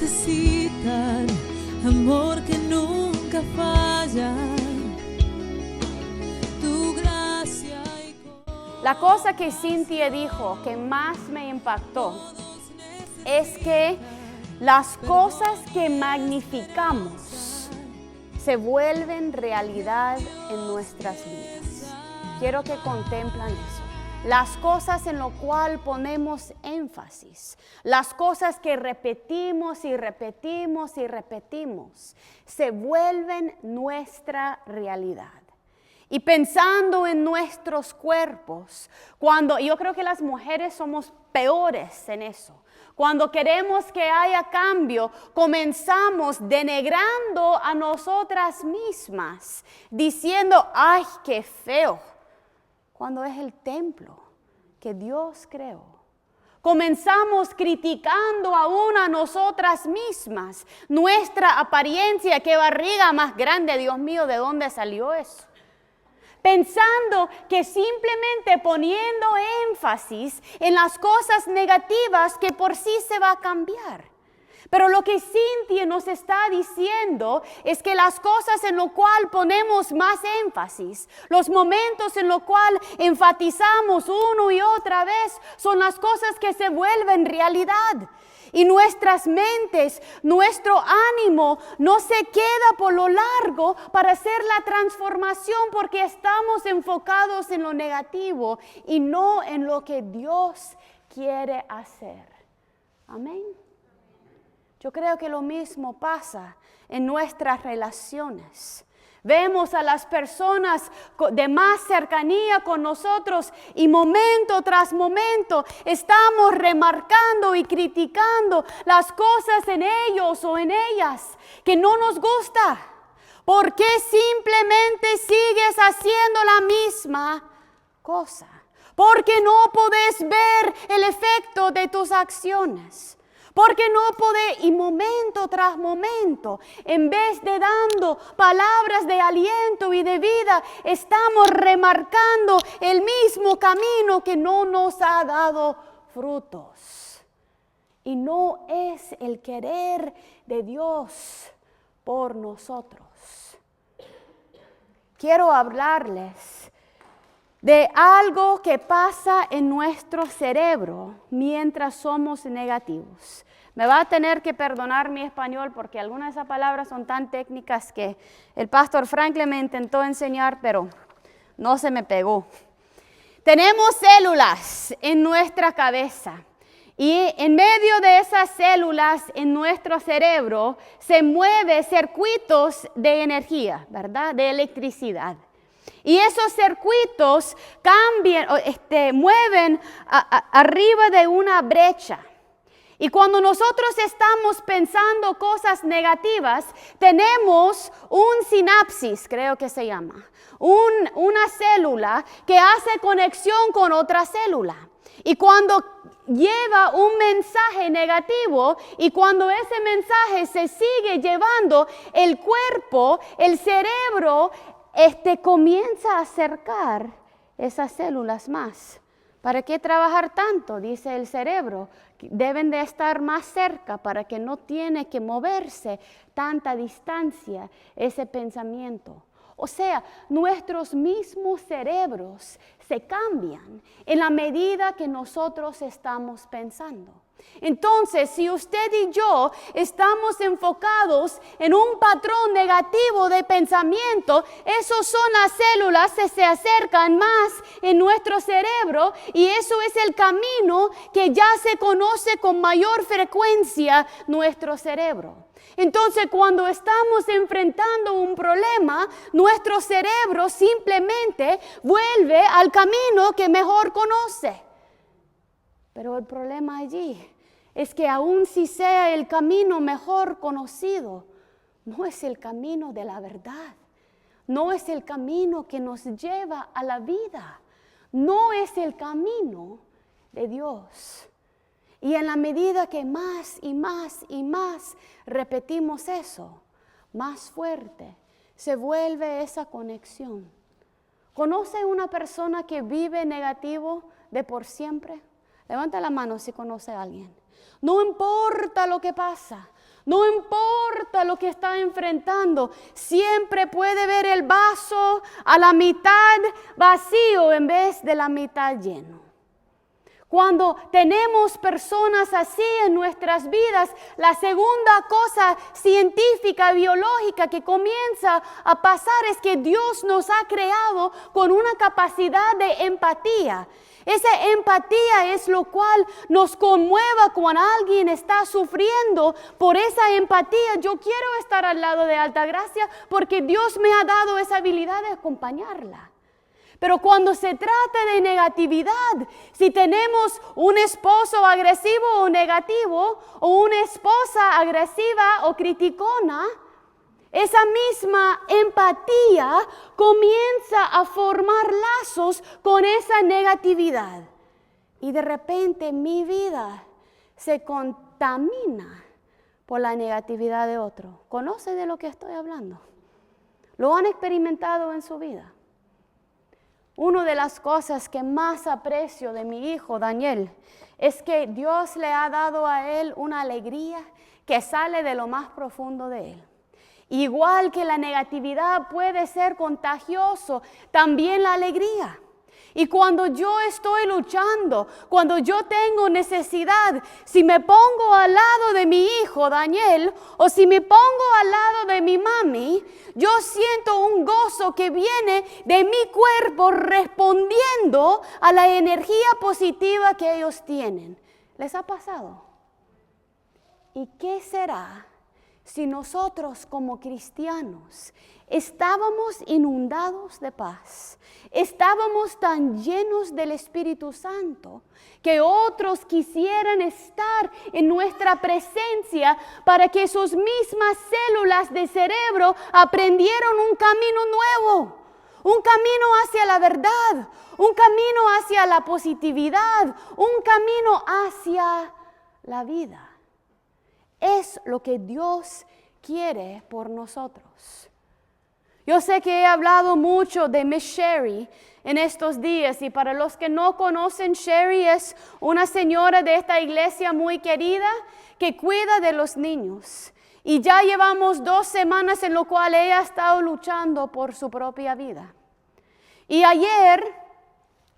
necesitan amor que nunca falla. Tu gracia y La cosa que Cynthia dijo que más me impactó es que las cosas que magnificamos se vuelven realidad en nuestras vidas. Quiero que contemplen eso. Las cosas en lo cual ponemos énfasis, las cosas que repetimos y repetimos y repetimos, se vuelven nuestra realidad. Y pensando en nuestros cuerpos, yo creo que las mujeres somos peores en eso. Cuando queremos que haya cambio, comenzamos denigrando a nosotras mismas, diciendo, ¡ay, qué feo! Cuando es el templo que Dios creó. Comenzamos criticando aún a nosotras mismas, nuestra apariencia, qué barriga más grande, Dios mío, ¿de dónde salió eso? Pensando que simplemente poniendo énfasis en las cosas negativas que por sí se va a cambiar. Pero lo que Cynthia nos está diciendo es que las cosas en lo cual ponemos más énfasis, los momentos en lo cual enfatizamos uno y otra vez, son las cosas que se vuelven realidad. Y nuestras mentes, nuestro ánimo no se queda por lo largo para hacer la transformación porque estamos enfocados en lo negativo y no en lo que Dios quiere hacer. Amén. Yo creo que lo mismo pasa en nuestras relaciones. Vemos a las personas de más cercanía con nosotros y momento tras momento estamos remarcando y criticando las cosas en ellos o en ellas que no nos gusta. ¿Por qué simplemente sigues haciendo la misma cosa? Porque no podés ver el efecto de tus acciones. Porque no podés, y momento tras momento, en vez de dando palabras de aliento y de vida, estamos remarcando el mismo camino que no nos ha dado frutos. Y no es el querer de Dios por nosotros. Quiero hablarles de algo que pasa en nuestro cerebro mientras somos negativos. Me va a tener que perdonar mi español porque algunas de esas palabras son tan técnicas que el pastor Franklin me intentó enseñar, pero no se me pegó. Tenemos células en nuestra cabeza y en medio de esas células en nuestro cerebro se mueven circuitos de energía, ¿verdad? De electricidad. Y esos circuitos mueven arriba de una brecha. Y cuando nosotros estamos pensando cosas negativas, tenemos un sinapsis, creo que se llama, una célula que hace conexión con otra célula. Y cuando lleva un mensaje negativo y cuando ese mensaje se sigue llevando, el cuerpo, el cerebro, comienza a acercar esas células más. ¿Para qué trabajar tanto? Dice el cerebro. Deben de estar más cerca para que no tiene que moverse tanta distancia ese pensamiento. O sea, nuestros mismos cerebros se cambian en la medida que nosotros estamos pensando. Entonces, si usted y yo estamos enfocados en un patrón negativo de pensamiento, esas son las células que se acercan más en nuestro cerebro y eso es el camino que ya se conoce con mayor frecuencia nuestro cerebro. Entonces, cuando estamos enfrentando un problema, nuestro cerebro simplemente vuelve al camino que mejor conoce. Pero el problema allí es que aun si sea el camino mejor conocido, no es el camino de la verdad. No es el camino que nos lleva a la vida. No es el camino de Dios. Y en la medida que más y más y más repetimos eso, más fuerte se vuelve esa conexión. ¿Conoce una persona que vive negativo de por siempre? Levanta la mano si conoce a alguien. No importa lo que pasa, No importa lo que está enfrentando, siempre puede ver el vaso a la mitad vacío en vez de la mitad lleno. Cuando tenemos personas así en nuestras vidas, la segunda cosa científica, biológica que comienza a pasar es que Dios nos ha creado con una capacidad de empatía. Esa empatía es lo cual nos conmueva cuando alguien está sufriendo. Por esa empatía yo quiero estar al lado de Altagracia porque Dios me ha dado esa habilidad de acompañarla. Pero cuando se trata de negatividad, si tenemos un esposo agresivo o negativo, o una esposa agresiva o criticona, esa misma empatía comienza a formar lazos con esa negatividad. Y de repente mi vida se contamina por la negatividad de otro. ¿Conoce de lo que estoy hablando? ¿Lo han experimentado en su vida? Una de las cosas que más aprecio de mi hijo Daniel es que Dios le ha dado a él una alegría que sale de lo más profundo de él. Igual que la negatividad puede ser contagioso, también la alegría. Y cuando yo estoy luchando, cuando yo tengo necesidad, si me pongo al lado de mi hijo Daniel o si me pongo al lado de mi mami, yo siento un gozo que viene de mi cuerpo respondiendo a la energía positiva que ellos tienen. ¿Les ha pasado? ¿Y qué será si nosotros como cristianos estábamos inundados de paz, estábamos tan llenos del Espíritu Santo que otros quisieran estar en nuestra presencia para que sus mismas células de cerebro aprendieran un camino nuevo, un camino hacia la verdad, un camino hacia la positividad, un camino hacia la vida? Es lo que Dios quiere por nosotros. Yo sé que he hablado mucho de Miss Sherry en estos días y para los que no conocen, Sherry es una señora de esta iglesia muy querida que cuida de los niños. Y ya llevamos 2 semanas en lo cual ella ha estado luchando por su propia vida. Y ayer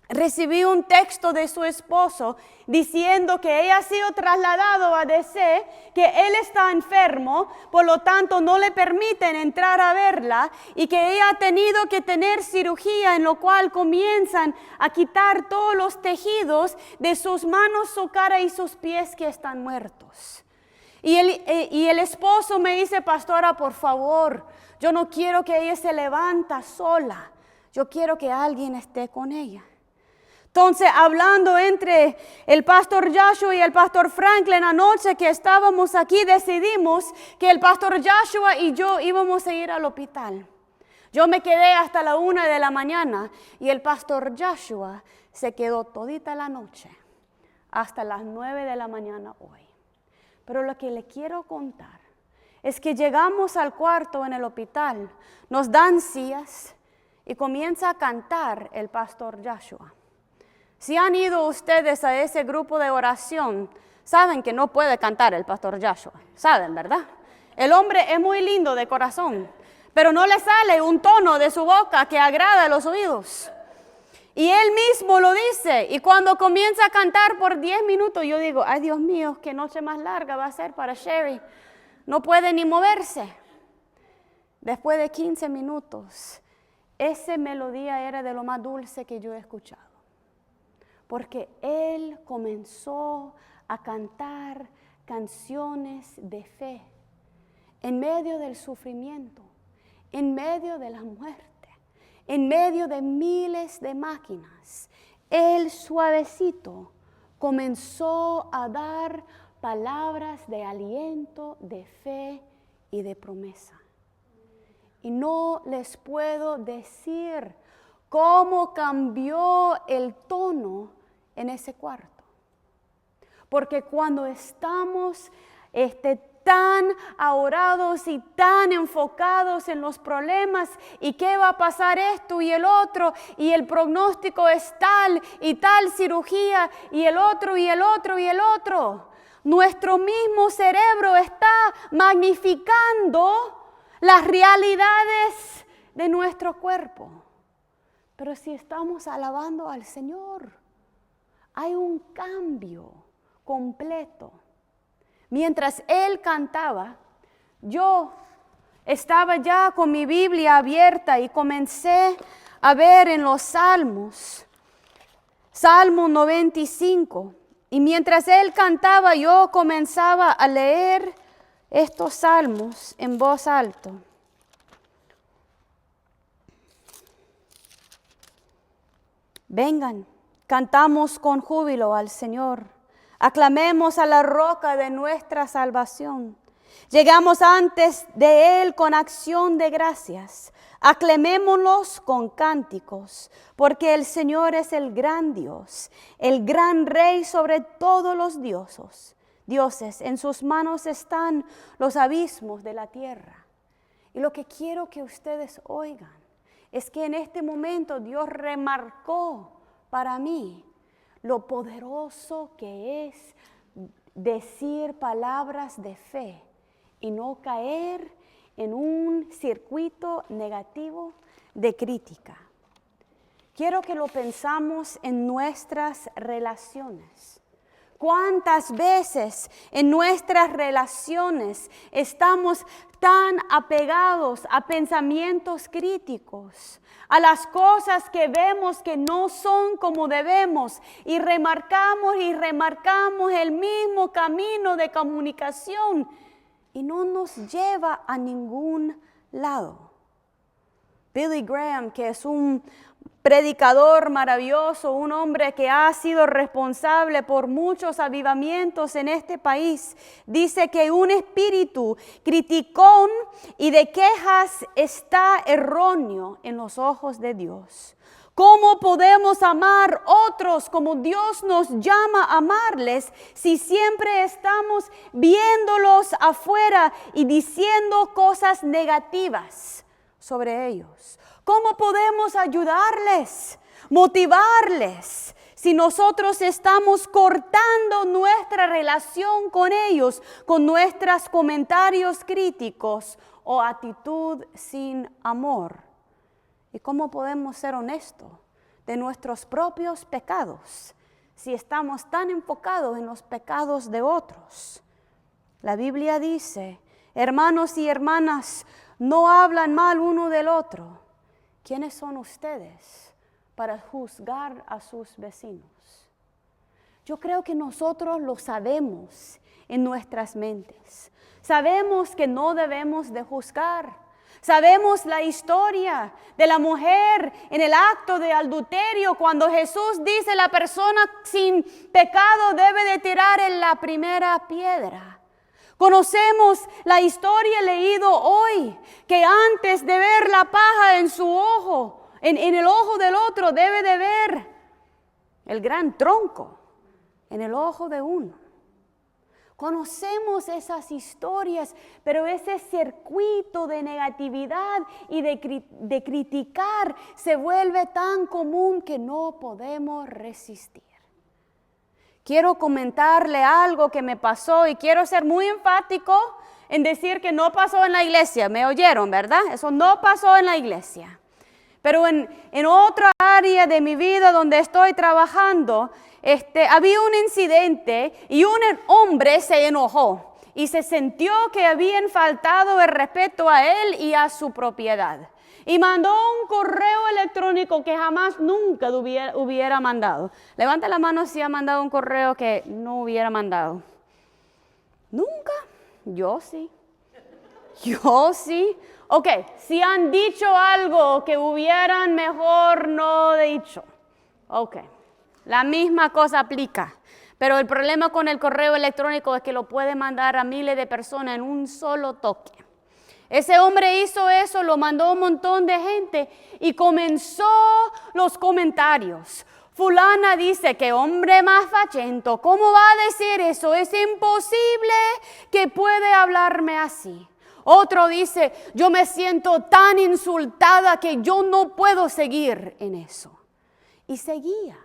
recibí un texto de su esposo diciendo que ella ha sido trasladado a DC, que él está enfermo, por lo tanto no le permiten entrar a verla y que ella ha tenido que tener cirugía en lo cual comienzan a quitar todos los tejidos de sus manos, su cara y sus pies que están muertos. Y el esposo me dice: pastora, por favor, yo no quiero que ella se levanta sola, yo quiero que alguien esté con ella. Entonces, hablando entre el pastor Joshua y el pastor Franklin anoche que estábamos aquí, decidimos que el pastor Joshua y yo íbamos a ir al hospital. Yo me quedé hasta la 1 de la mañana y el pastor Joshua se quedó todita la noche, hasta las 9 de la mañana hoy. Pero lo que le quiero contar es que llegamos al cuarto en el hospital, nos dan sillas y comienza a cantar el pastor Joshua. Si han ido ustedes a ese grupo de oración, saben que no puede cantar el pastor Joshua. Saben, ¿verdad? El hombre es muy lindo de corazón, pero no le sale un tono de su boca que agrada a los oídos. Y él mismo lo dice. Y cuando comienza a cantar por 10 minutos, yo digo: ay, Dios mío, qué noche más larga va a ser para Sherry. No puede ni moverse. Después de 15 minutos, esa melodía era de lo más dulce que yo he escuchado. Porque él comenzó a cantar canciones de fe en medio del sufrimiento, en medio de la muerte, en medio de miles de máquinas. Él suavecito comenzó a dar palabras de aliento, de fe y de promesa. Y no les puedo decir cómo cambió el tono en ese cuarto. Porque cuando estamos tan ahorados y tan enfocados en los problemas y qué va a pasar esto y el otro y el pronóstico es tal y tal cirugía y el otro y el otro y el otro, nuestro mismo cerebro está magnificando las realidades de nuestro cuerpo. Pero si estamos alabando al Señor, hay un cambio completo. Mientras Él cantaba, yo estaba ya con mi Biblia abierta y comencé a ver en los Salmos, Salmo 95. Y mientras Él cantaba, yo comenzaba a leer estos salmos en voz alta. Vengan, cantamos con júbilo al Señor. Aclamemos a la roca de nuestra salvación. Llegamos antes de Él con acción de gracias. Aclamémoslos con cánticos, porque el Señor es el gran Dios, el gran Rey sobre todos los dioses. En sus manos están los abismos de la tierra. Y lo que quiero que ustedes oigan es que en este momento Dios remarcó para mí lo poderoso que es decir palabras de fe y no caer en un circuito negativo de crítica. Quiero que lo pensamos en nuestras relaciones. ¿Cuántas veces en nuestras relaciones estamos tan apegados a pensamientos críticos, a las cosas que vemos que no son como debemos y remarcamos el mismo camino de comunicación y no nos lleva a ningún lado? Billy Graham, que es un predicador maravilloso, un hombre que ha sido responsable por muchos avivamientos en este país, dice que un espíritu criticón y de quejas está erróneo en los ojos de Dios. ¿Cómo podemos amar otros como Dios nos llama a amarles si siempre estamos viéndolos afuera y diciendo cosas negativas sobre ellos? ¿Cómo podemos ayudarles, motivarles, si nosotros estamos cortando nuestra relación con ellos, con nuestros comentarios críticos o actitud sin amor? ¿Y cómo podemos ser honestos de nuestros propios pecados si estamos tan enfocados en los pecados de otros? La Biblia dice, hermanos y hermanas, no hablan mal uno del otro. ¿Quiénes son ustedes para juzgar a sus vecinos? Yo creo que nosotros lo sabemos en nuestras mentes. Sabemos que no debemos de juzgar. Sabemos la historia de la mujer en el acto de adulterio, cuando Jesús dice la persona sin pecado debe de tirar en la primera piedra. Conocemos la historia leído hoy, que antes de ver la paja en su ojo, en el ojo del otro, debe de ver el gran tronco en el ojo de uno. Conocemos esas historias, pero ese circuito de negatividad y de criticar se vuelve tan común que no podemos resistir. Quiero comentarle algo que me pasó y quiero ser muy enfático en decir que no pasó en la iglesia. ¿Me oyeron, verdad? Eso no pasó en la iglesia. Pero en otra área de mi vida donde estoy trabajando, había un incidente y un hombre se enojó y se sintió que habían faltado el respeto a él y a su propiedad. Y mandó un correo electrónico que jamás, nunca hubiera mandado. Levanta la mano si ha mandado un correo que no hubiera mandado. ¿Nunca? Yo sí. Yo sí. Ok, si han dicho algo que hubieran mejor no dicho. Ok, la misma cosa aplica. Pero el problema con el correo electrónico es que lo puede mandar a miles de personas en un solo toque. Ese hombre hizo eso, lo mandó a un montón de gente y comenzó los comentarios. Fulana dice que hombre más fachento, ¿cómo va a decir eso? Es imposible que puede hablarme así. Otro dice, yo me siento tan insultada que yo no puedo seguir en eso. Y seguía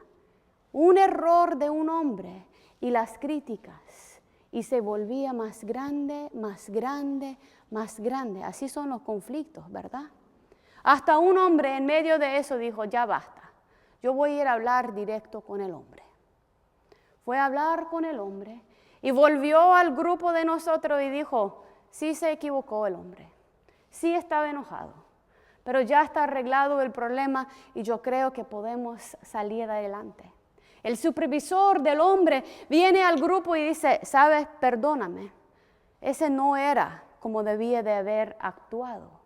un error de un hombre y las críticas y se volvía más grande, más grande, más grande. Así son los conflictos, ¿verdad? Hasta un hombre en medio de eso dijo, ya basta, yo voy a ir a hablar directo con el hombre. Fue a hablar con el hombre y volvió al grupo de nosotros y dijo, sí se equivocó el hombre, sí estaba enojado, pero ya está arreglado el problema y yo creo que podemos salir adelante. El supervisor del hombre viene al grupo y dice, sabes, perdóname, ese no era como debía de haber actuado.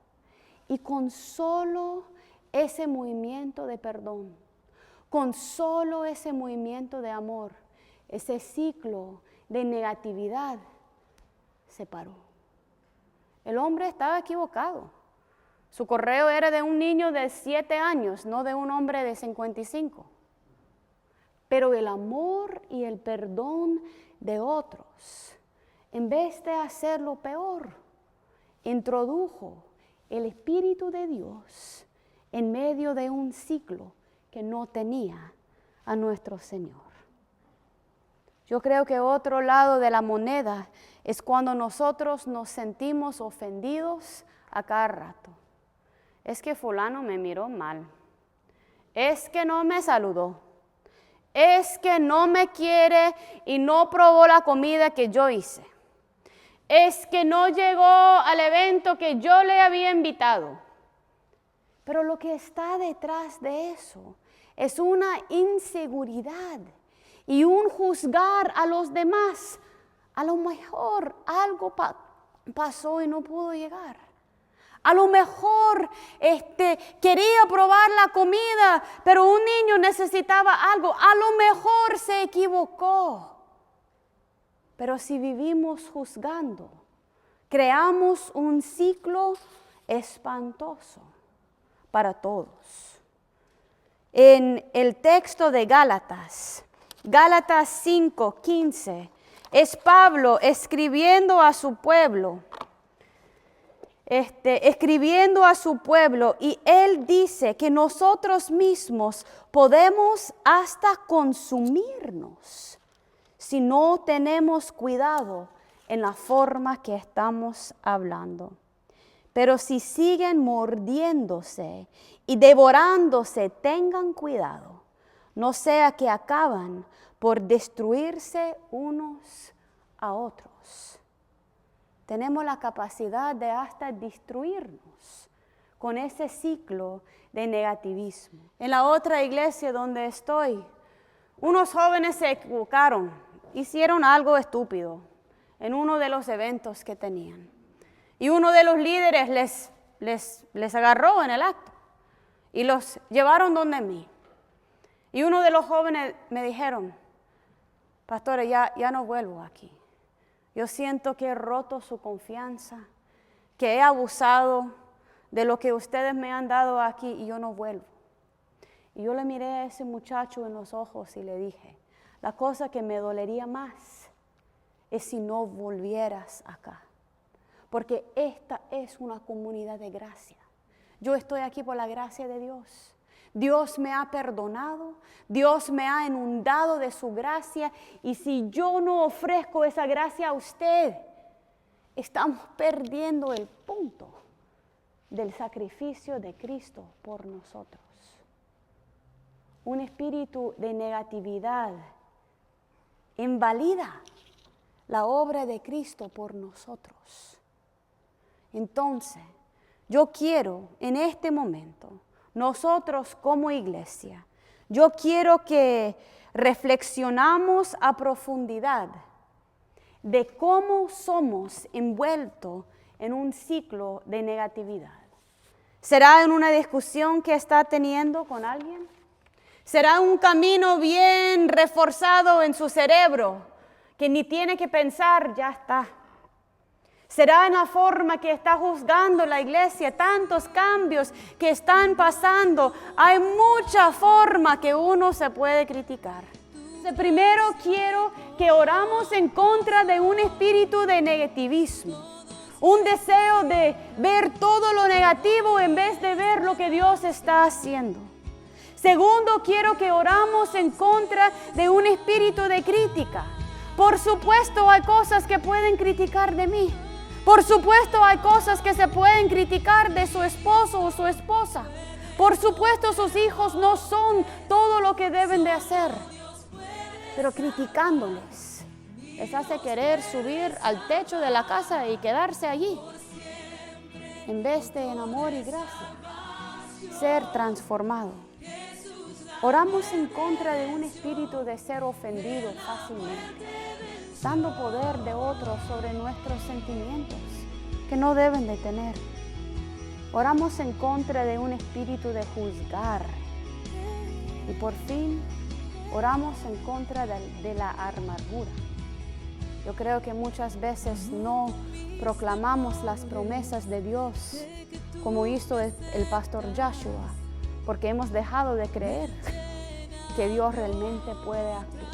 Y con solo ese movimiento de perdón, con solo ese movimiento de amor, ese ciclo de negatividad se paró. El hombre estaba equivocado. Su correo era de un niño de 7 años, no de un hombre de 55. Pero el amor y el perdón de otros, en vez de hacerlo peor, introdujo el Espíritu de Dios en medio de un ciclo que no tenía a nuestro Señor. Yo creo que otro lado de la moneda es cuando nosotros nos sentimos ofendidos a cada rato. Es que fulano me miró mal. Es que no me saludó. Es que no me quiere y no probó la comida que yo hice. Es que no llegó al evento que yo le había invitado. Pero lo que está detrás de eso es una inseguridad y un juzgar a los demás. A lo mejor algo pasó y no pudo llegar. A lo mejor quería probar la comida, pero un niño necesitaba algo. A lo mejor se equivocó. Pero si vivimos juzgando, creamos un ciclo espantoso para todos. En el texto de Gálatas 5:15, es Pablo escribiendo a su pueblo. Y él dice que nosotros mismos podemos hasta consumirnos si no tenemos cuidado en la forma que estamos hablando. Pero si siguen mordiéndose y devorándose, tengan cuidado, no sea que acaban por destruirse unos a otros. Tenemos la capacidad de hasta destruirnos con ese ciclo de negativismo. En la otra iglesia donde estoy, unos jóvenes se equivocaron, hicieron algo estúpido en uno de los eventos que tenían. Y uno de los líderes les agarró en el acto y los llevaron donde mí. Y uno de los jóvenes me dijeron, pastora, ya no vuelvo aquí. Yo siento que he roto su confianza, que he abusado de lo que ustedes me han dado aquí y yo no vuelvo. Y yo le miré a ese muchacho en los ojos y le dije, la cosa que me dolería más es si no volvieras acá. Porque esta es una comunidad de gracia. Yo estoy aquí por la gracia de Dios. Dios me ha perdonado, Dios me ha inundado de su gracia y si yo no ofrezco esa gracia a usted, estamos perdiendo el punto del sacrificio de Cristo por nosotros. Un espíritu de negatividad invalida la obra de Cristo por nosotros. Entonces, yo quiero en este momento, nosotros como iglesia, yo quiero que reflexionamos a profundidad de cómo somos envueltos en un ciclo de negatividad. ¿Será en una discusión que está teniendo con alguien? ¿Será un camino bien reforzado en su cerebro que ni tiene que pensar, ya está? ¿Será en la forma que está juzgando la iglesia? Tantos cambios que están pasando. Hay mucha forma que uno se puede criticar. Primero quiero que oramos en contra de un espíritu de negativismo. Un deseo de ver todo lo negativo en vez de ver lo que Dios está haciendo. Segundo, quiero que oramos en contra de un espíritu de crítica. Por supuesto hay cosas que pueden criticar de mí. Por supuesto hay cosas que se pueden criticar de su esposo o su esposa. Por supuesto sus hijos no son todo lo que deben de hacer. Pero criticándoles les hace querer subir al techo de la casa y quedarse allí. En vez de en amor y gracia, ser transformado. Oramos en contra de un espíritu de ser ofendido fácilmente, dando poder de otros sobre nuestros sentimientos que no deben de tener. Oramos en contra de un espíritu de juzgar. Y por fin, oramos en contra de la amargura. Yo creo que muchas veces no proclamamos las promesas de Dios como hizo el pastor Joshua, porque hemos dejado de creer que Dios realmente puede actuar.